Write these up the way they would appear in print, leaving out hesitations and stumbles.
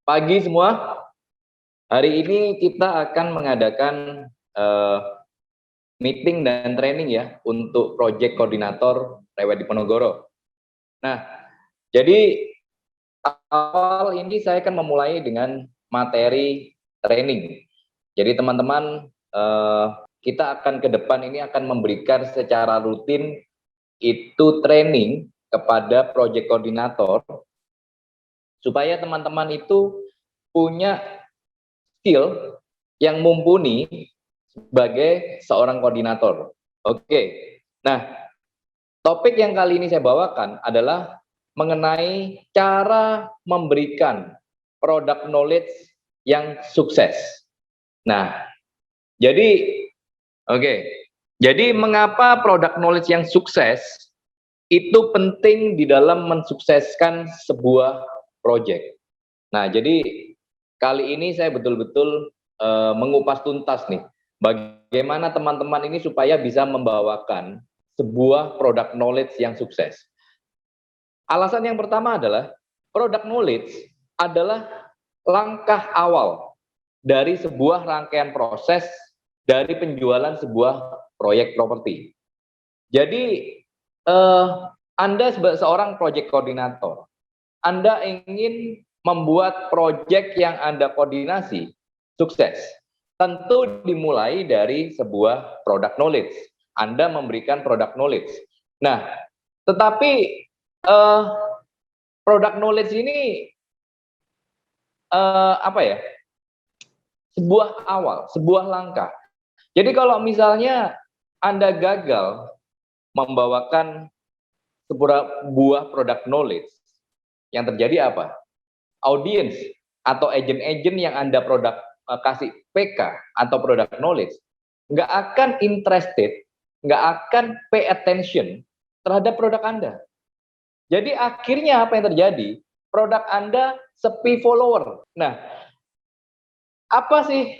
Pagi semua, hari ini kita akan mengadakan meeting dan training ya untuk Project Koordinator Rewet Diponegoro. Nah, jadi awal ini saya akan memulai dengan materi training. Jadi teman-teman, kita akan ke depan ini akan memberikan secara rutin itu training kepada Project Koordinator supaya teman-teman itu punya skill yang mumpuni sebagai seorang koordinator. Oke, nah topik yang kali ini saya bawakan adalah mengenai cara memberikan product knowledge yang sukses. Nah, jadi mengapa product knowledge yang sukses itu penting di dalam mensukseskan sebuah project. Nah, jadi kali ini saya betul-betul mengupas tuntas nih, bagaimana teman-teman ini supaya bisa membawakan sebuah product knowledge yang sukses. Alasan yang pertama adalah, product knowledge adalah langkah awal dari sebuah rangkaian proses dari penjualan sebuah proyek properti. Jadi, Anda sebagai seorang project koordinator, Anda ingin membuat proyek yang Anda koordinasi sukses, tentu dimulai dari sebuah product knowledge. Anda memberikan product knowledge. Nah, tetapi product knowledge ini sebuah awal, sebuah langkah. Jadi kalau misalnya Anda gagal membawakan sebuah product knowledge, yang terjadi apa? Audiens atau agent-agent yang Anda kasih PK atau product knowledge nggak akan interested, nggak akan pay attention terhadap produk Anda. Jadi akhirnya apa yang terjadi? Produk Anda sepi follower. Nah, apa sih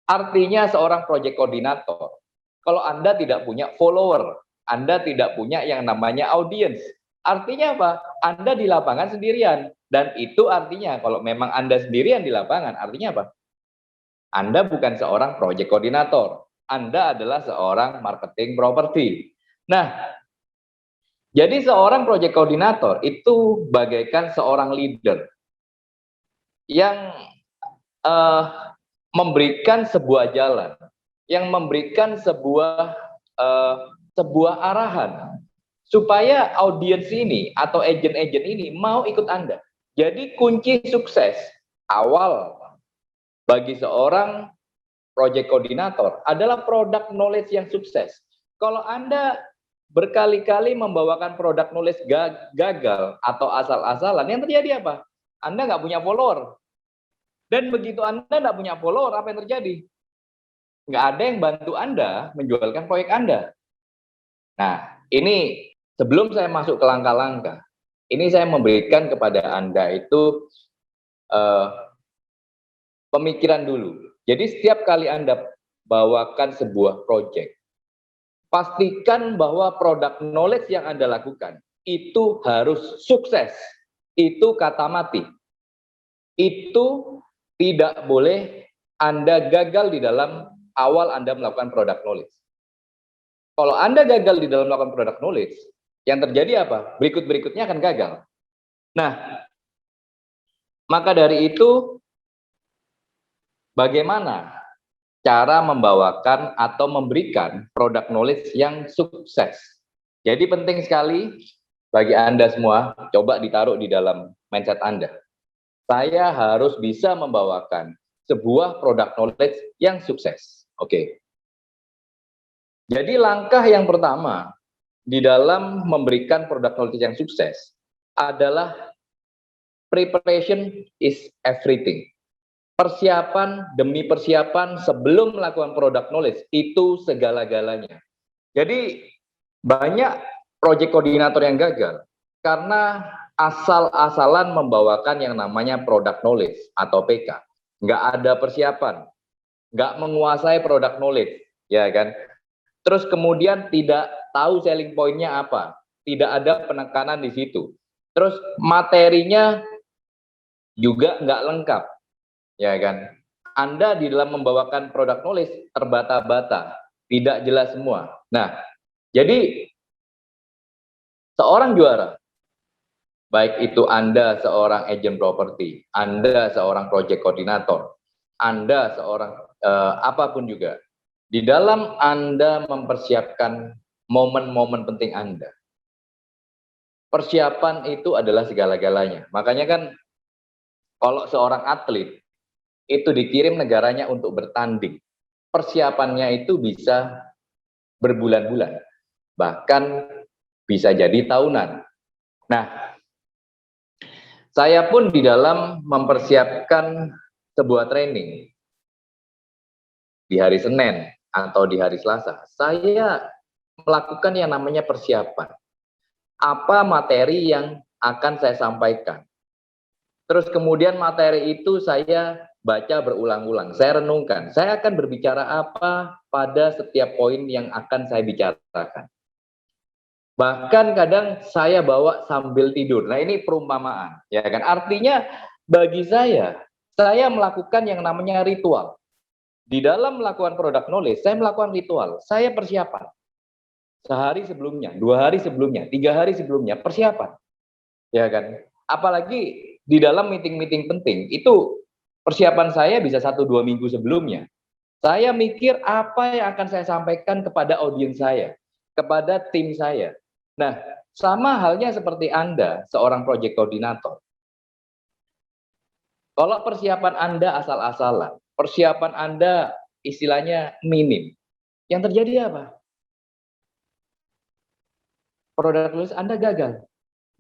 artinya seorang project koordinator? Kalau Anda tidak punya follower, Anda tidak punya yang namanya audiens. Artinya apa? Anda di lapangan sendirian. Dan itu artinya kalau memang Anda sendirian di lapangan, artinya apa? Anda bukan seorang project koordinator. Anda adalah seorang marketing property. Nah, jadi seorang project koordinator itu bagaikan seorang leader yang memberikan sebuah jalan, yang memberikan sebuah arahan supaya audiens ini atau agent-agent ini mau ikut Anda. Jadi kunci sukses awal bagi seorang project koordinator adalah product knowledge yang sukses. Kalau Anda berkali-kali membawakan product knowledge gagal atau asal-asalan, yang terjadi apa? Anda nggak punya follower. Dan begitu Anda nggak punya follower, apa yang terjadi? Nggak ada yang bantu Anda menjualkan proyek Anda. Nah, ini sebelum saya masuk ke langkah-langkah, ini saya memberikan kepada Anda itu pemikiran dulu. Jadi setiap kali Anda bawakan sebuah proyek, pastikan bahwa product knowledge yang Anda lakukan itu harus sukses. Itu kata mati. Itu tidak boleh Anda gagal di dalam awal Anda melakukan product knowledge. Kalau Anda gagal di dalam melakukan product knowledge, yang terjadi apa? Berikut-berikutnya akan gagal. Nah, maka dari itu, bagaimana cara membawakan atau memberikan product knowledge yang sukses? Jadi penting sekali bagi Anda semua, coba ditaruh di dalam mindset Anda. Saya harus bisa membawakan sebuah product knowledge yang sukses. Oke. Jadi langkah yang pertama di dalam memberikan product knowledge yang sukses adalah preparation is everything. Persiapan demi persiapan sebelum melakukan product knowledge itu segala-galanya. Jadi banyak project koordinator yang gagal karena asal-asalan membawakan yang namanya product knowledge atau PK. Nggak ada persiapan, nggak menguasai product knowledge, ya kan? Terus kemudian tidak tahu selling point-nya apa, tidak ada penekanan di situ. Terus materinya juga nggak lengkap, ya kan? Anda di dalam membawakan produk knowledge terbata-bata, tidak jelas semua. Nah, jadi seorang juara, baik itu Anda seorang agent properti, Anda seorang project coordinator, Anda seorang apapun juga, di dalam Anda mempersiapkan momen-momen penting Anda, persiapan itu adalah segala-galanya. Makanya kan kalau seorang atlet itu dikirim negaranya untuk bertanding, persiapannya itu bisa berbulan-bulan, bahkan bisa jadi tahunan. Nah, saya pun di dalam mempersiapkan sebuah training di hari Senin atau di hari Selasa, saya melakukan yang namanya persiapan. Apa materi yang akan saya sampaikan? Terus kemudian materi itu saya baca berulang-ulang, saya renungkan. Saya akan berbicara apa pada setiap poin yang akan saya bicarakan. Bahkan kadang saya bawa sambil tidur. Nah, ini perumpamaan, ya kan? Artinya bagi saya melakukan yang namanya ritual. Di dalam melakukan product knowledge, saya melakukan ritual. Saya persiapan. Sehari sebelumnya, 2 hari sebelumnya, 3 hari sebelumnya, persiapan. Ya kan? Apalagi di dalam meeting-meeting penting, itu persiapan saya bisa 1-2 minggu sebelumnya. Saya mikir apa yang akan saya sampaikan kepada audiens saya, kepada tim saya. Nah, sama halnya seperti Anda, seorang project coordinator. Kalau persiapan Anda asal-asalan, persiapan Anda istilahnya minim, yang terjadi apa? Produk tulis Anda gagal.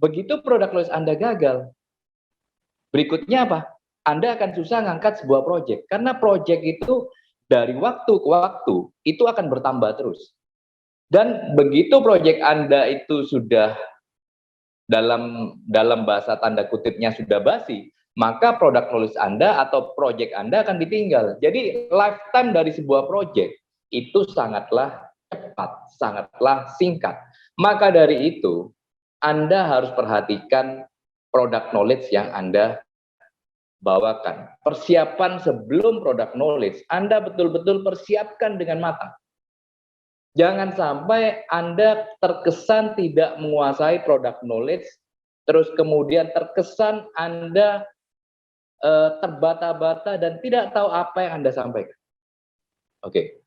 Begitu produk tulis Anda gagal, berikutnya apa? Anda akan susah ngangkat sebuah project, karena project itu dari waktu ke waktu, itu akan bertambah terus. Dan begitu proyek Anda itu sudah dalam bahasa tanda kutipnya sudah basi, maka produk knowledge Anda atau proyek Anda akan ditinggal. Jadi lifetime dari sebuah proyek itu sangatlah cepat, sangatlah singkat. Maka dari itu, Anda harus perhatikan produk knowledge yang Anda bawakan. Persiapan sebelum produk knowledge, Anda betul-betul persiapkan dengan matang. Jangan sampai Anda terkesan tidak menguasai product knowledge, terus kemudian terkesan Anda terbata-bata dan tidak tahu apa yang Anda sampaikan. Oke.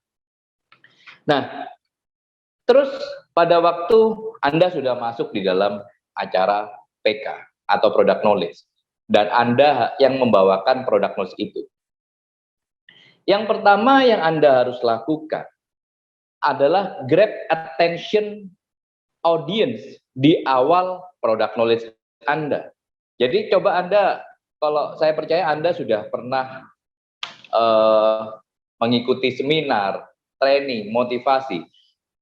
Nah, terus pada waktu Anda sudah masuk di dalam acara PK atau product knowledge, dan Anda yang membawakan product knowledge itu. Yang pertama yang Anda harus lakukan adalah grab attention audience di awal product knowledge Anda. Jadi coba Anda, kalau saya percaya Anda sudah pernah mengikuti seminar, training, motivasi.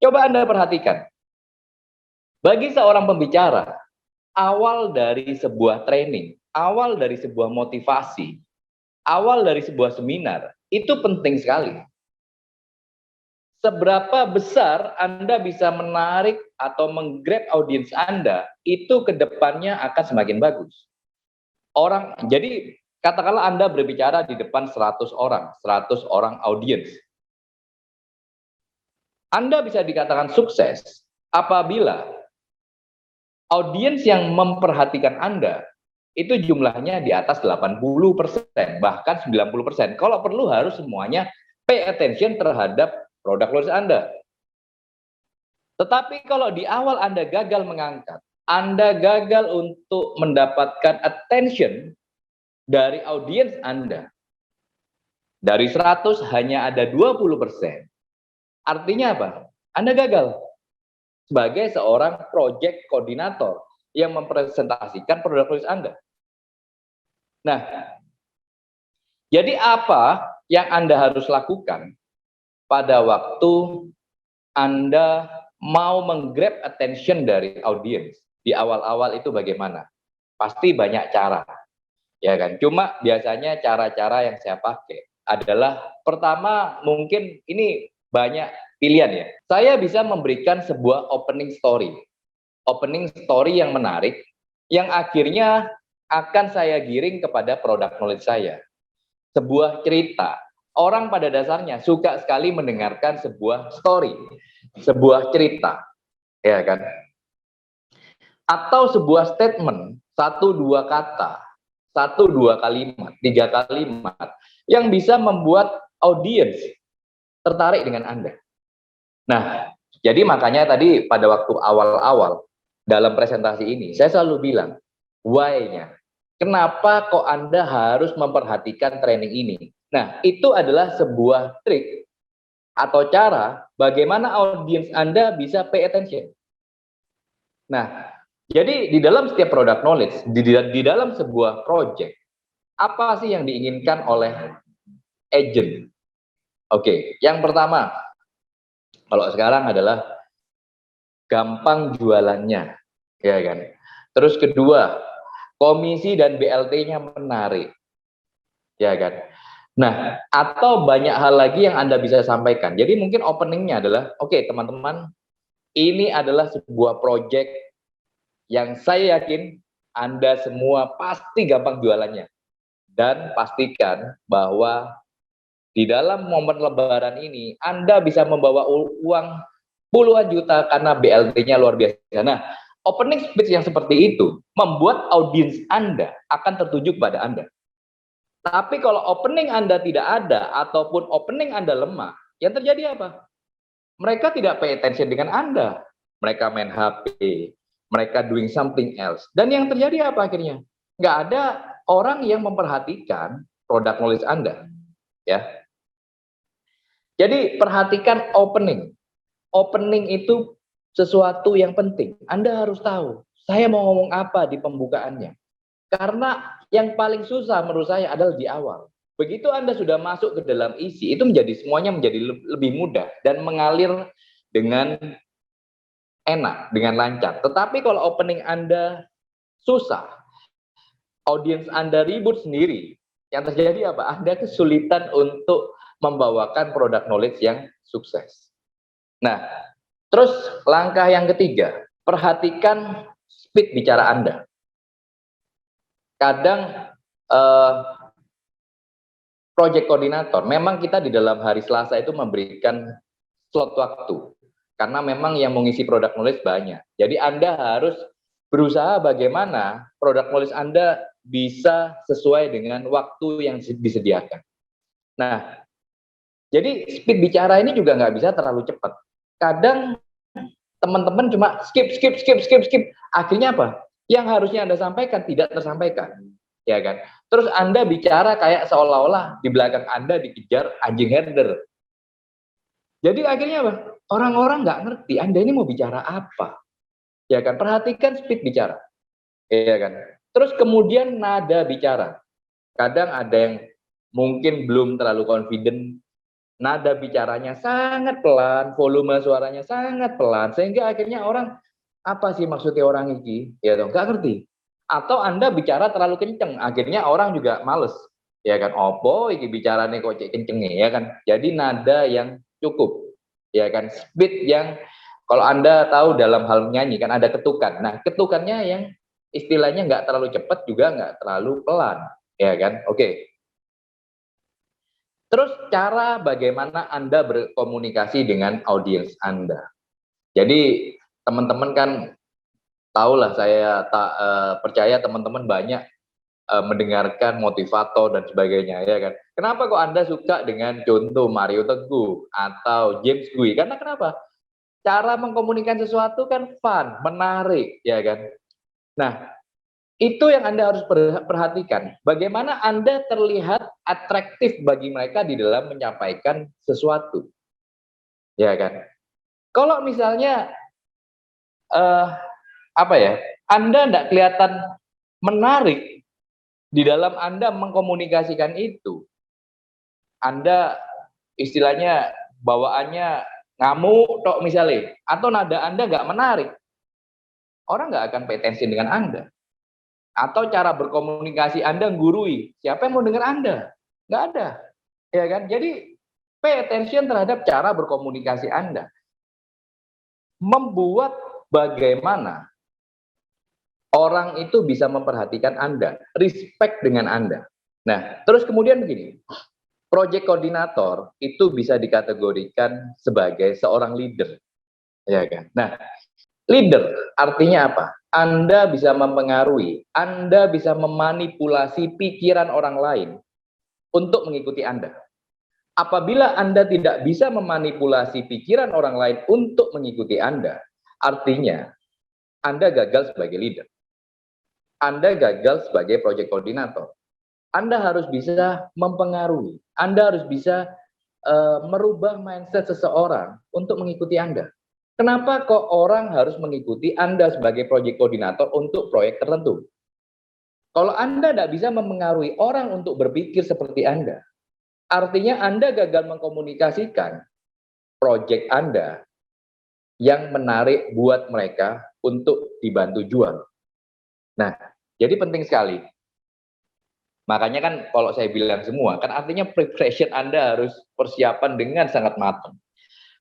Coba Anda perhatikan. Bagi seorang pembicara, awal dari sebuah training, awal dari sebuah motivasi, awal dari sebuah seminar, itu penting sekali. Seberapa besar Anda bisa menarik atau menggrab audiens Anda, itu ke depannya akan semakin bagus. Jadi katakanlah Anda berbicara di depan 100 orang audiens. Anda bisa dikatakan sukses apabila audiens yang memperhatikan Anda itu jumlahnya di atas 80%, bahkan 90%. Kalau perlu harus semuanya pay attention terhadap produk knowledge Anda. Tetapi kalau di awal Anda gagal mengangkat, Anda gagal untuk mendapatkan attention dari audiens Anda. Dari 100 hanya ada 20%. Artinya apa? Anda gagal sebagai seorang project koordinator yang mempresentasikan produk knowledge Anda. Nah, jadi apa yang Anda harus lakukan pada waktu Anda mau menggrab attention dari audiens di awal-awal itu bagaimana? Pasti banyak cara, ya kan? Cuma biasanya cara-cara yang saya pakai adalah pertama mungkin ini banyak pilihan ya. Saya bisa memberikan sebuah opening story yang menarik, yang akhirnya akan saya giring kepada produk knowledge saya. Sebuah cerita. Orang pada dasarnya suka sekali mendengarkan sebuah story, sebuah cerita, ya kan? Atau sebuah statement, satu dua kata, satu dua kalimat, tiga kalimat, yang bisa membuat audiens tertarik dengan Anda. Nah, jadi makanya tadi pada waktu awal-awal dalam presentasi ini, saya selalu bilang, why-nya. Kenapa kok Anda harus memperhatikan training ini? Nah, itu adalah sebuah trik atau cara bagaimana audiens Anda bisa pay attention. Nah, jadi di dalam setiap product knowledge, di dalam sebuah project, apa sih yang diinginkan oleh agent? Oke, yang pertama, kalau sekarang adalah gampang jualannya, ya kan? Terus kedua, komisi dan BLT-nya menarik, ya kan? Nah, atau banyak hal lagi yang Anda bisa sampaikan. Jadi mungkin openingnya adalah, oke teman-teman, ini adalah sebuah project yang saya yakin Anda semua pasti gampang jualannya. Dan pastikan bahwa di dalam momen lebaran ini, Anda bisa membawa uang puluhan juta karena BLT-nya luar biasa. Nah, opening speech yang seperti itu membuat audiens Anda akan tertuju pada Anda. Tapi kalau opening Anda tidak ada ataupun opening Anda lemah, yang terjadi apa? Mereka tidak pay attention dengan Anda. Mereka main HP, mereka doing something else. Dan yang terjadi apa akhirnya? Nggak ada orang yang memperhatikan produk knowledge Anda. Ya. Jadi perhatikan opening. Opening itu sesuatu yang penting. Anda harus tahu, saya mau ngomong apa di pembukaannya. Karena yang paling susah menurut saya adalah di awal. Begitu Anda sudah masuk ke dalam isi, itu semuanya menjadi lebih mudah dan mengalir dengan enak, dengan lancar. Tetapi kalau opening Anda susah, audiens Anda ribut sendiri, yang terjadi apa? Anda kesulitan untuk membawakan produk knowledge yang sukses. Nah, terus langkah yang ketiga, perhatikan speed bicara Anda. Kadang project koordinator, memang kita di dalam hari Selasa itu memberikan slot waktu. Karena memang yang mengisi produk knowledge banyak. Jadi Anda harus berusaha bagaimana produk knowledge Anda bisa sesuai dengan waktu yang disediakan. Nah, jadi speed bicara ini juga nggak bisa terlalu cepat. Kadang teman-teman cuma skip. Akhirnya apa? Yang harusnya Anda sampaikan tidak tersampaikan. Ya kan? Terus Anda bicara kayak seolah-olah di belakang Anda dikejar anjing herder. Jadi akhirnya apa? Orang-orang nggak ngerti Anda ini mau bicara apa. Ya kan? Perhatikan speed bicara. Ya kan? Terus kemudian nada bicara. Kadang ada yang mungkin belum terlalu confident, nada bicaranya sangat pelan, volume suaranya sangat pelan, sehingga akhirnya orang, apa sih maksudnya orang ini? Ya dong, nggak ngerti. Atau Anda bicara terlalu kenceng, akhirnya orang juga males. Ya kan, opo ini bicaranya kok kenceng ya kan. Jadi nada yang cukup. Ya kan, speed yang kalau Anda tahu dalam hal nyanyi kan ada ketukan. Nah, ketukannya yang istilahnya nggak terlalu cepat juga nggak terlalu pelan. Ya kan, oke. Terus cara bagaimana Anda berkomunikasi dengan audiens Anda. Jadi teman-teman kan tahulah saya percaya teman-teman banyak mendengarkan motivator dan sebagainya ya kan. Kenapa kok Anda suka dengan contoh Mario Teguh atau James Gui? Karena kenapa? Cara mengkomunikasikan sesuatu kan fun, menarik ya kan. Nah, itu yang Anda harus perhatikan. Bagaimana Anda terlihat atraktif bagi mereka di dalam menyampaikan sesuatu. Ya kan? Kalau misalnya apa ya? Anda tidak kelihatan menarik di dalam Anda mengkomunikasikan itu. Anda istilahnya bawaannya ngamuk tok misalnya, atau nada Anda nggak menarik. Orang nggak akan pay attention dengan Anda. Atau cara berkomunikasi Anda gurui, siapa yang mau dengar Anda? Nggak ada, ya kan? Jadi pay attention terhadap cara berkomunikasi Anda. Membuat bagaimana Orang itu bisa memperhatikan Anda, respect dengan Anda. Nah, terus kemudian begini, project koordinator itu bisa dikategorikan sebagai seorang leader, ya kan? Nah, leader artinya apa? Anda bisa mempengaruhi, Anda bisa memanipulasi pikiran orang lain untuk mengikuti Anda. Apabila Anda tidak bisa memanipulasi pikiran orang lain untuk mengikuti Anda, artinya Anda gagal sebagai leader. Anda gagal sebagai project koordinator. Anda harus bisa mempengaruhi. Anda harus bisa merubah mindset seseorang untuk mengikuti Anda. Kenapa kok orang harus mengikuti Anda sebagai project koordinator untuk proyek tertentu? Kalau Anda tidak bisa mempengaruhi orang untuk berpikir seperti Anda, artinya Anda gagal mengkomunikasikan proyek Anda yang menarik buat mereka untuk dibantu jual. Nah, jadi penting sekali. Makanya kan kalau saya bilang semua, kan artinya preparation Anda harus persiapan dengan sangat matang.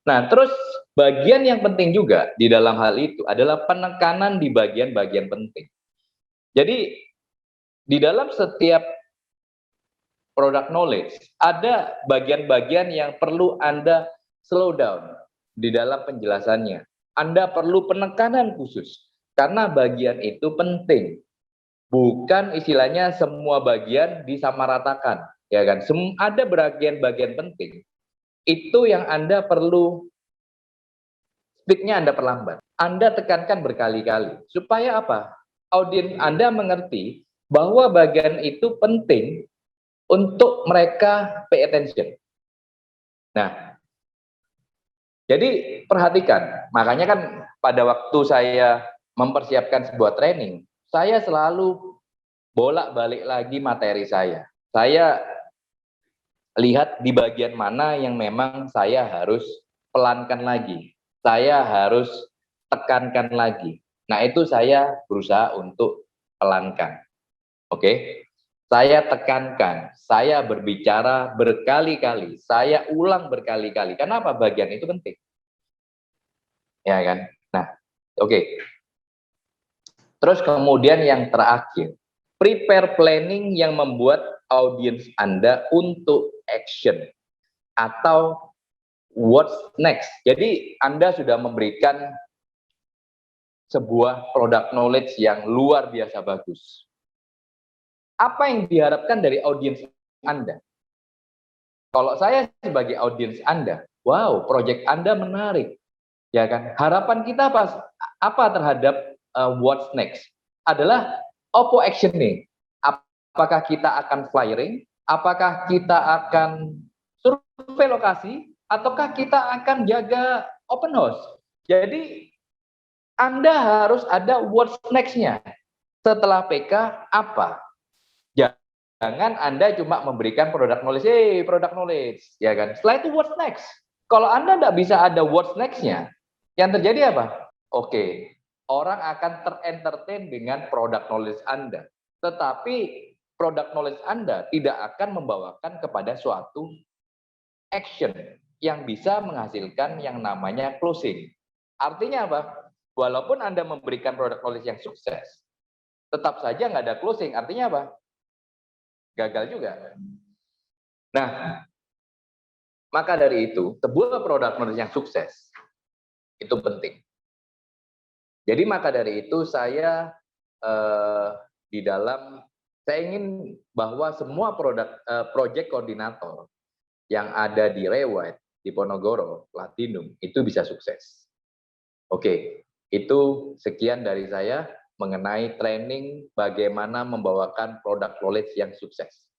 Nah, terus bagian yang penting juga di dalam hal itu adalah penekanan di bagian-bagian penting. Jadi, di dalam setiap product knowledge, ada bagian-bagian yang perlu Anda slow down di dalam penjelasannya. Anda perlu penekanan khusus, karena bagian itu penting. Bukan istilahnya semua bagian disamaratakan, ya kan? Ada bagian-bagian penting. Itu yang Anda perlu speed-nya Anda perlambat. Anda tekankan berkali-kali. Supaya apa? Audiens Anda mengerti bahwa bagian itu penting untuk mereka pay attention. Nah, jadi perhatikan. Makanya kan pada waktu saya mempersiapkan sebuah training, saya selalu bolak-balik lagi materi saya. Saya lihat di bagian mana yang memang saya harus pelankan lagi. Saya harus tekankan lagi. Nah, itu saya berusaha untuk pelankan. Oke? Saya tekankan, saya berbicara berkali-kali, saya ulang berkali-kali. Kenapa? Bagian itu penting. Ya kan? Nah, oke. Terus kemudian yang terakhir, prepare planning yang membuat audiens Anda untuk action atau what's next. Jadi Anda sudah memberikan sebuah product knowledge yang luar biasa bagus. Apa yang diharapkan dari audiens Anda? Kalau saya sebagai audiens Anda, wow, project Anda menarik. Ya kan? Harapan kita apa terhadap what's next? Adalah apa actioning? Apakah kita akan flyering? Apakah kita akan survei lokasi? Ataukah kita akan jaga open house? Jadi Anda harus ada what's next-nya. Setelah PK apa? Jangan Anda cuma memberikan product knowledge, ya kan? Setelah itu what's next? Kalau Anda tidak bisa ada what's next-nya, yang terjadi apa? Oke, orang akan ter-entertain dengan product knowledge Anda. Tetapi product knowledge Anda tidak akan membawakan kepada suatu action yang bisa menghasilkan yang namanya closing. Artinya apa? Walaupun Anda memberikan product knowledge yang sukses, tetap saja nggak ada closing. Artinya apa? Gagal juga. Nah, maka dari itu, sebuah product knowledge yang sukses itu penting. Jadi maka dari itu saya saya ingin bahwa semua project koordinator yang ada di Rewide, di Ponorogo, Platinum itu bisa sukses. Oke, itu sekian dari saya mengenai training bagaimana membawakan produk knowledge yang sukses.